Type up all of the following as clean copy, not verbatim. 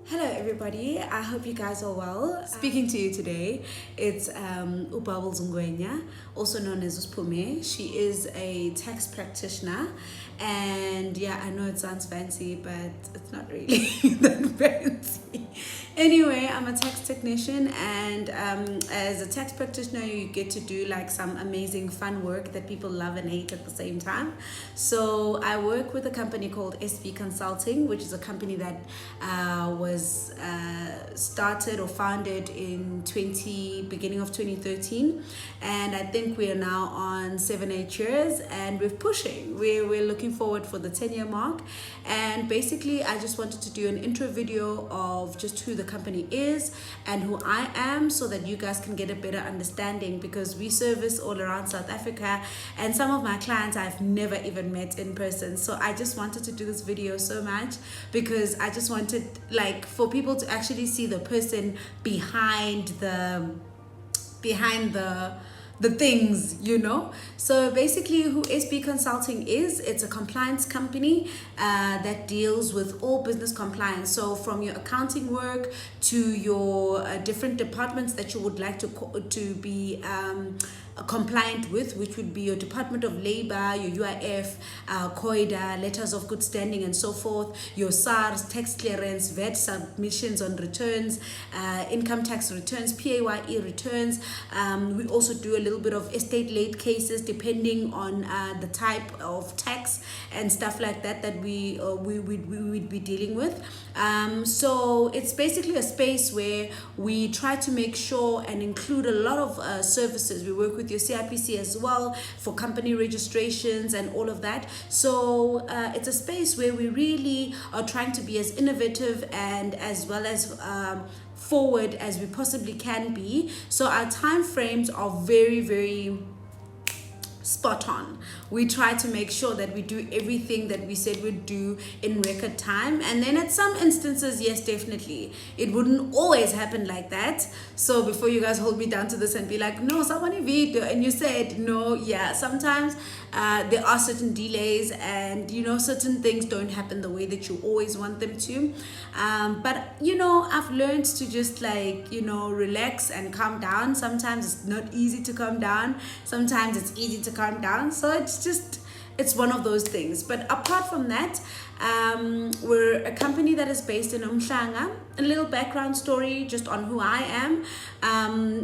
Hello, everybody. I hope you guys are well. Speaking to you today, it's Ubabel Zungwenya, also known as Uspume. She is a tax practitioner, and yeah, I know it sounds fancy, but it's not really that fancy. Anyway, I'm a tax technician, and as a tax practitioner, you get to do like some amazing fun work that people love and hate at the same time. So I work with a company called SB Consulting, which is a company that was started or founded in beginning of 2013, and I think we are now on 7-8 years, and we're pushing. We're looking forward for the 10-year mark, and basically I just wanted to do an intro video of just who the company is and who I am, so that you guys can get a better understanding, because we service all around South Africa, and some of my clients I've never even met in person. So I just wanted to do this video so much because I just wanted like for people to actually see the person behind the things, So basically who SB Consulting is, it's a compliance company that deals with all business compliance. So from your accounting work to your different departments that you would like to be compliant with, which would be your Department of Labor, your UIF, COIDA, letters of good standing and so forth, your SARS, tax clearance, VAT submissions on returns, income tax returns, PAYE returns. We also do a little bit of estate late cases depending on the type of tax and stuff like that we would be dealing with. So it's basically a space where we try to make sure and include a lot of services. We work with your CIPC as well for company registrations and all of that. So it's a space where we really are trying to be as innovative and as well as forward as we possibly can be. So our time frames are very, very spot on. We try to make sure that we do everything that we said we'd do in record time, and then at some instances, yes, definitely it wouldn't always happen like that. So before you guys hold me down to this and be like, no, someone video and you said no, yeah, sometimes there are certain delays, and certain things don't happen the way that you always want them to, but I've learned to just relax and calm down. Sometimes it's not easy to calm down, sometimes it's easy to calm down, so it's one of those things. But apart from that, we're a company that is based in Umhlanga. A little background story just on who I am.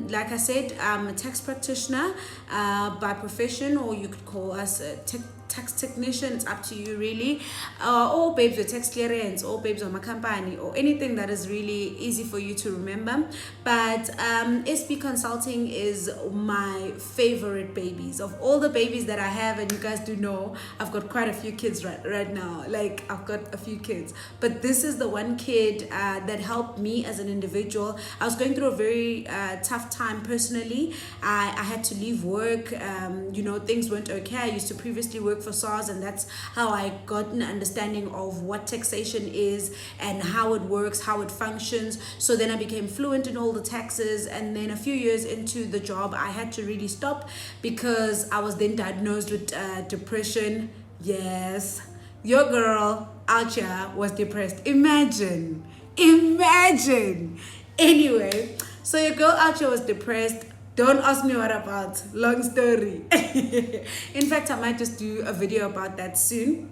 Like I said, I'm a tax practitioner by profession, or you could call us a tax technician. It's up to you really, or babes with tax clearance, or babes on my company, or anything that is really easy for you to remember. But SB Consulting is my favorite babies of all the babies that I have, and you guys do know I've got quite a few kids right now. Like, I've got a few kids, but this is the one kid that helped me as an individual. I was going through a very tough time personally. I had to leave work. Things weren't okay. I used to previously work for SARS, and that's how I got an understanding of what taxation is and how it works, how it functions. So then I became fluent in all the taxes, and then a few years into the job I had to really stop because I was then diagnosed with depression. Yes, your girl out here was depressed. Imagine. Anyway, so your girl out here was depressed. Don't ask me what about. Long story. In fact, I might just do a video about that soon.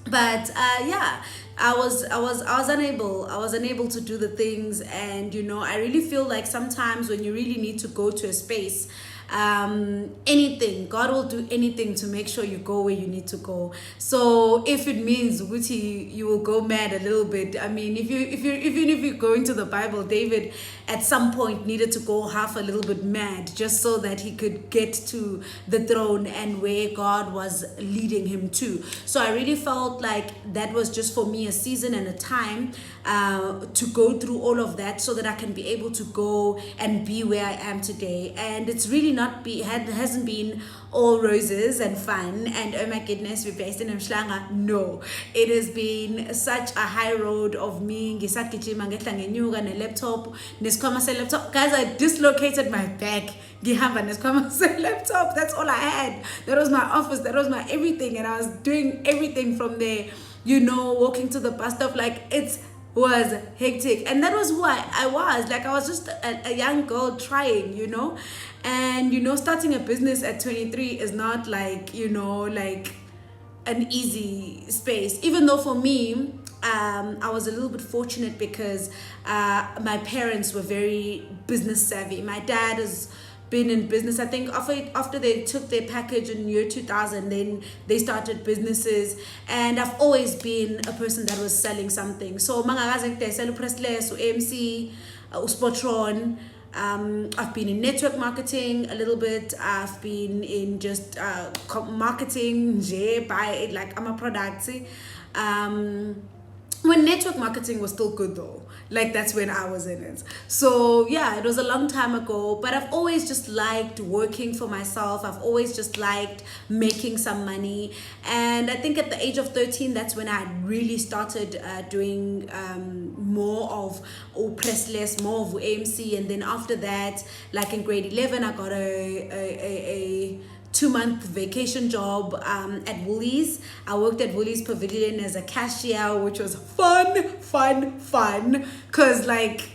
But yeah, I was unable to do the things, and I really feel like sometimes when you really need to go to a space, anything, God will do anything to make sure you go where you need to go. So if it means Guti, you will go mad a little bit. I mean, even if you go into the Bible, David at some point needed to go half a little bit mad just so that he could get to the throne and where God was leading him to. So I really felt like that was just for me a season and a time to go through all of that so that I can be able to go and be where I am today. And it's really hasn't been all roses and fun and oh my goodness, we're based in Umhlanga. No, it has been such a high road of me ngisagijima ngehla ngenyuka ne-laptop nesikhwama se-laptop. Guys, I dislocated my back ngihamba nesikhwama se-laptop. That's all I had. That was my office, that was my everything, and I was doing everything from there, walking to the bus stop. Like, it's was hectic. And that was who I was. Like, I was just a young girl trying, and starting a business at 23 is not like, like an easy space. Even though for me, I was a little bit fortunate because my parents were very business savvy. My dad has been in business. I think after they took their package in year 2000, then they started businesses, and I've always been a person that was selling something. So mangakaze ngidayisela uPressless, uMC, uSpotron. I've been in network marketing a little bit. I've been in just marketing by like I'm a product. When network marketing was still good though, like that's when I was in it. So yeah, it was a long time ago, but I've always just liked working for myself. I've always just liked making some money, and I think at the age of 13, that's when I really started doing more of Pressless, more of AMC. And then after that, like in grade 11, I got a 2-month vacation job at Woolies. I worked at Woolies Pavilion as a cashier, which was fun. Cause like,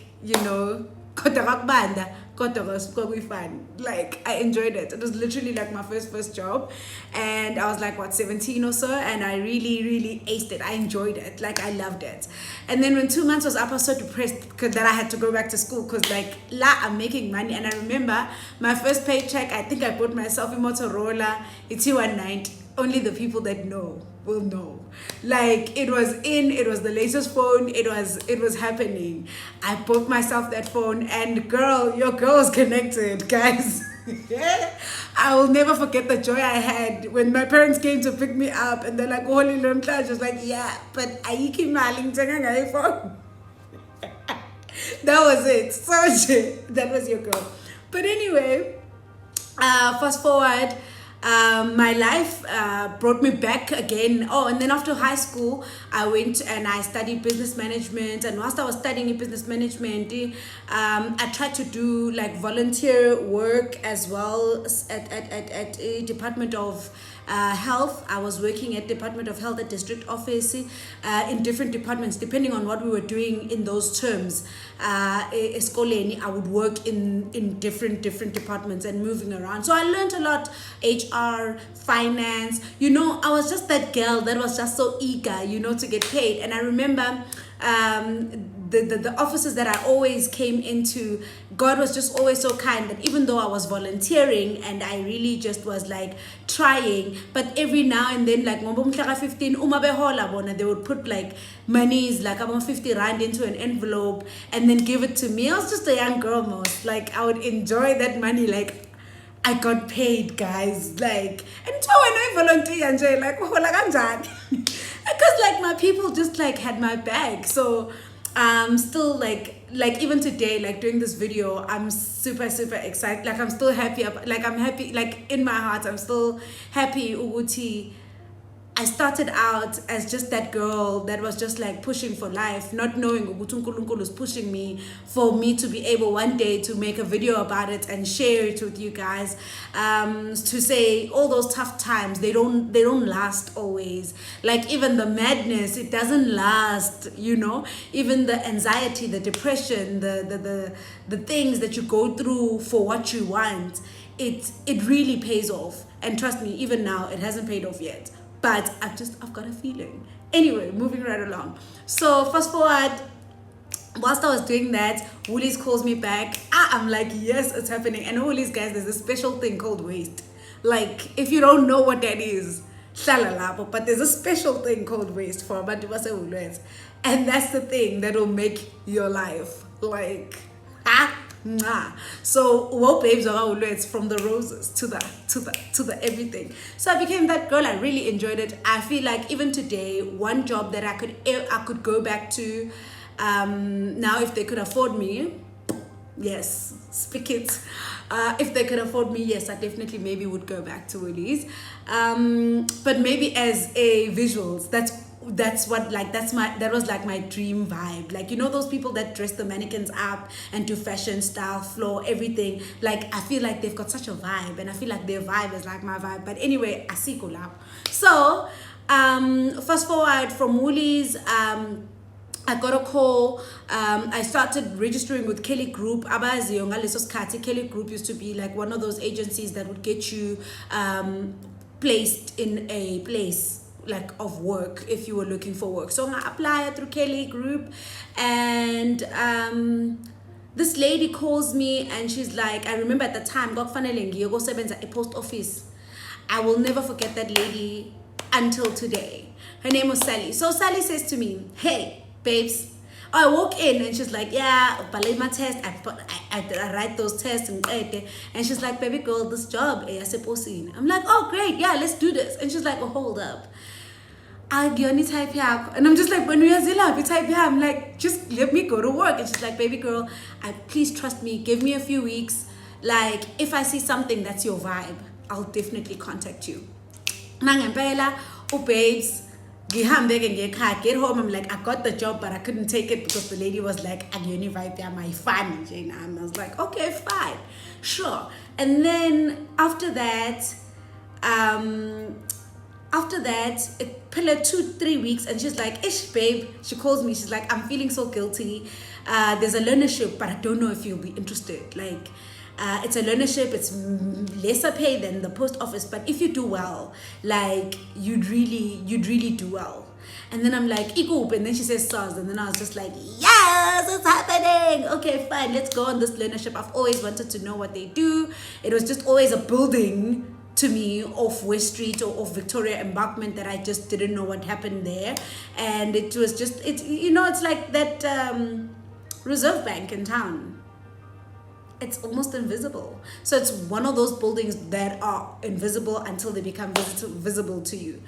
fun. Like, I enjoyed it. It was literally like my first job, and I was like 17 or so, and I really aced it. I enjoyed it. Like, I loved it. And then when 2 months was up, I was so depressed because that I had to go back to school, because like I'm making money. And I remember my first paycheck, I think I bought myself a Motorola, a T190. Only the people that know will know. Like, it was the latest phone. It was happening. I bought myself that phone, and girl, your girl's connected, guys. I will never forget the joy I had when my parents came to pick me up, and they're like, holy long class. I was like, yeah, but ayiki mali ngithenga iPhone. That was it. So that was your girl. But anyway, fast forward, my life brought me back again. Oh, and then after high school, I went and I studied business management. And whilst I was studying business management, I tried to do like volunteer work as well at a Department of Health. I was working at Department of Health at district office, in different departments depending on what we were doing in those terms. Eskoleni, I would work in different departments and moving around. So I learned a lot: HR, finance. I was just that girl that was just so eager, to get paid. And I remember the offices that I always came into, God was just always so kind that even though I was volunteering and I really just was like trying, but every now and then, like 15 they would put like monies, like about 50 rand into an envelope and then give it to me. I was just a young girl most. Like, I would enjoy that money. Like, I got paid, guys. Like, and so when I volunteer and say like, because like my people just like had my back. So still like even today, like doing this video, I'm super excited. Like, I'm still happy. Like, I'm happy, like in my heart, I'm still happy. Uguti, I started out as just that girl that was just like pushing for life, not knowing Uguti Nkulunkulu was pushing me for me to be able one day to make a video about it and share it with you guys. To say all those tough times, they don't last always. Like, even the madness, it doesn't last, even the anxiety, the depression, the things that you go through for what you want, it really pays off. And trust me, even now it hasn't paid off yet. But I've got a feeling. Anyway, moving right along. So fast forward, whilst I was doing that, Woolies calls me back. I'm like, yes, it's happening. And Woolies, guys, there's a special thing called waste. Like, if you don't know what that is, but there's a special thing called waste for Abantu base. And that's the thing that will make your life like, so whoa, babes, it's from the roses to the everything. So I became that girl. I really enjoyed it. I feel like even today, one job that I could go back to, now if they could afford me, yes, speak it. If they could afford me, yes, I definitely maybe would go back to Woolies. But maybe as a visuals, that was like my dream vibe. Like, those people that dress the mannequins up and do fashion, style, floor, everything. Like, I feel like they've got such a vibe, and I feel like their vibe is like my vibe. But anyway, I see collab. So fast forward from Woolies, I got a call. I started registering with Kelly Group. Abaziyo ngaleso sikhathi, Kelly Group used to be like one of those agencies that would get you placed in a place like of work if you were looking for work. So I applied through Kelly Group, and this lady calls me and she's like, I remember at the time, ngokufanele ngiyokusebenza a post office. I will never forget that lady until today. Her name was Sally. So Sally says to me, hey, babes. I walk in and she's like, yeah, I my test. I write those tests and she's like, baby girl, this job, I'm like, oh great, yeah, let's do this. And she's like, oh, hold up. Type here. And I'm just like, when we are type here, I'm like, just let me go to work. And she's like, baby girl, please trust me, give me a few weeks. Like, if I see something that's your vibe, I'll definitely contact you. Nangempela, babes, get home. I'm like, I got the job, but I couldn't take it because the lady was like, vibe my fan. And I was like, okay, fine, sure. And then after that, it pilled 2-3 weeks, and she's like, ish, babe. She calls me. She's like, I'm feeling so guilty. There's a learnership, but I don't know if you'll be interested. Like, it's a learnership. It's lesser pay than the post office, but if you do well, like you'd really do well. And then I'm like, Ikoop, and then she says SARS, and then I was just like, yes, it's happening. Okay, fine, let's go on this learnership. I've always wanted to know what they do. It was just always a building to me off West Street or off Victoria Embankment that I just didn't know what happened there. And it was just, it's like that Reserve Bank in town. It's almost invisible. So it's one of those buildings that are invisible until they become visible to you.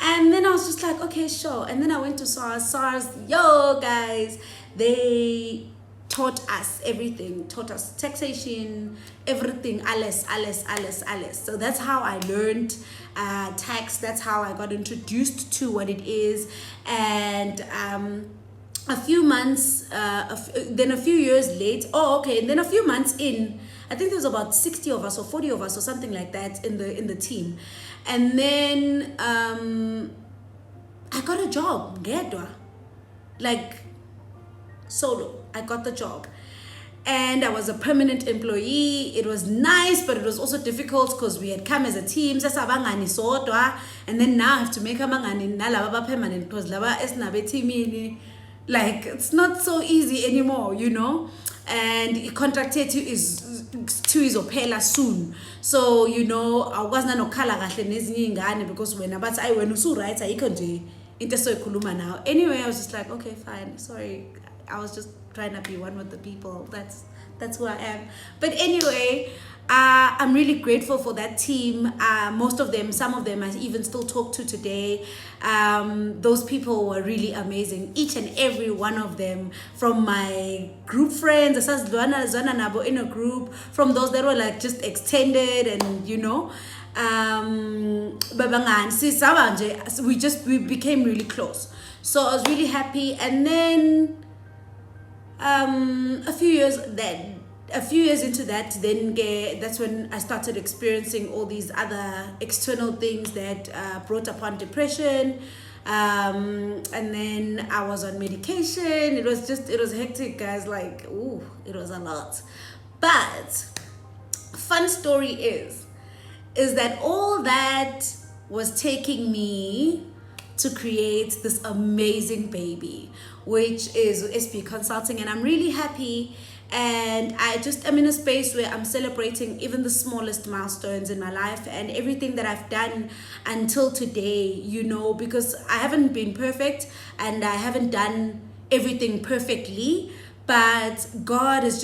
And then I was just like, okay, sure. And then I went to SARS. SARS, yo, guys, they taught us everything, taught us taxation, everything, alles. So that's how I learned tax. That's how I got introduced to what it is. And a few months, then a few years late, and then a few months in, I think there's about 60 of us or 40 of us or something like that in the team. And then I got a job, like solo. I got the job. And I was a permanent employee. It was nice, but it was also difficult because we had come as a team. And then now I have to make a mangani nalaba permanent because laba esnabe teamini. Like, it's not so easy anymore, and contracted to is opela soon. So, I wasn't no color because when usu right, I can't do it now. Anyway, I was just like, okay, fine, sorry. I was just trying to be one with the people. That's who I am. But anyway, I'm really grateful for that team. Some of them I even still talk to today. Those people were really amazing. Each and every one of them, from my group friends, in a group, from those that were like just extended and we became really close. So I was really happy. And then a few years into that, then that's when I started experiencing all these other external things that brought upon depression. And then I was on medication. It was hectic, guys. Like, it was a lot. But fun story is that all that was taking me to create this amazing baby, which is SB Consulting. And I'm really happy. And I'm in a space where I'm celebrating even the smallest milestones in my life and everything that I've done until today, because I haven't been perfect and I haven't done everything perfectly, but God has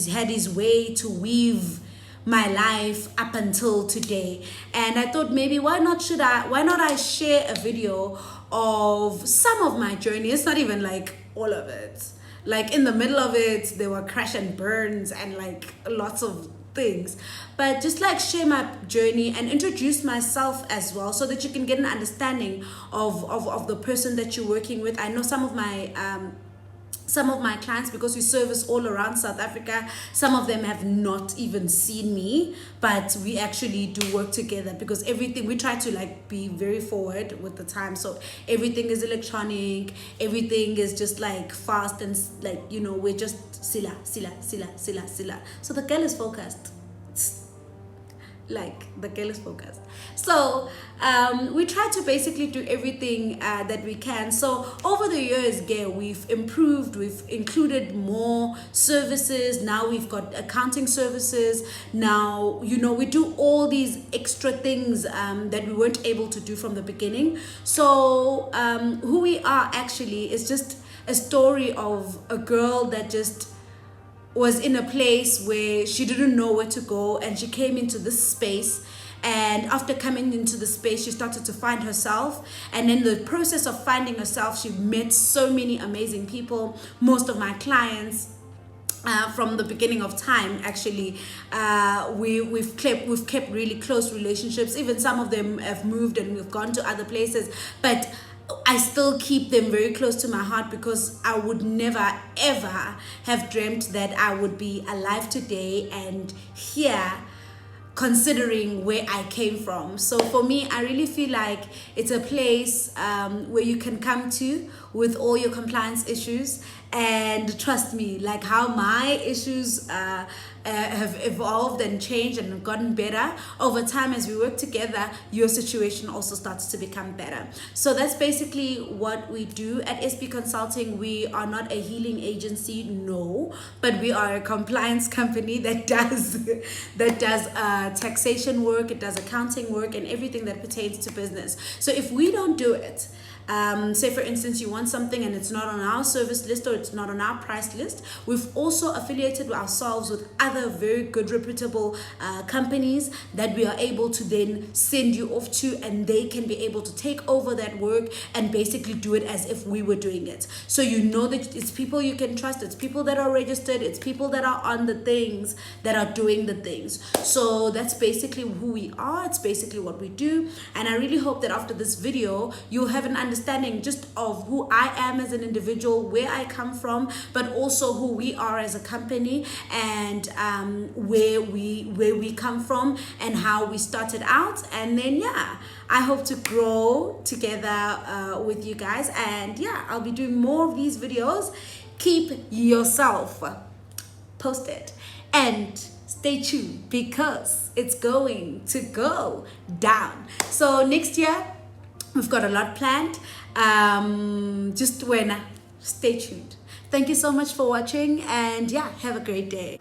had his way to weave my life up until today. And I thought maybe why not I share a video of some of my journey. It's not even like all of it. Like in the middle of it, there were crash and burns and like lots of things. But just like share my journey and introduce myself as well so that you can get an understanding of the person that you're working with. I know some of my some of my clients, because we service all around South Africa, some of them have not even seen me, but we actually do work together, because everything, we try to like be very forward with the time. So everything is electronic, everything is just like fast, and like, you know, we're just sila. So the girl is focused. Like, the girl is focused. So we try to basically do everything that we can. So over the years, Gail, we've improved, we've included more services. Now we've got accounting services. Now, you know, we do all these extra things that we weren't able to do from the beginning. So who we are actually is just a story of a girl that just was in a place where she didn't know where to go, and she came into this space, and after coming into the space, she started to find herself. And in the process of finding herself, she met so many amazing people. Most of my clients from the beginning of time, actually, we've kept really close relationships. Even some of them have moved and we've gone to other places, but I still keep them very close to my heart, because I would never ever have dreamt that I would be alive today and here, considering where I came from. So for me, I really feel like it's a place where you can come to with all your compliance issues. And trust me, like how my issues have evolved and changed and gotten better over time, as we work together, your situation also starts to become better. So that's basically what we do at SB Consulting. We are not a healing agency, no, but we are a compliance company that does taxation work, it does accounting work, and everything that pertains to business. So if we don't do it, say for instance you want something and it's not on our service list or it's not on our price list, we've also affiliated ourselves with other very good reputable companies that we are able to then send you off to, and they can be able to take over that work and basically do it as if we were doing it. So you know that it's people you can trust, it's people that are registered, it's people that are on the things, that are doing the things. So that's basically who we are, it's basically what we do. And I really hope that after this video you'll have an understanding just of who I am as an individual, where I come from, but also who we are as a company, and where we come from and how we started out. And then yeah, I hope to grow together with you guys, and yeah, I'll be doing more of these videos. Keep yourself posted and stay tuned, because it's going to go down. So next year we've got a lot planned. Just when stay tuned. Thank you so much for watching, and yeah, have a great day.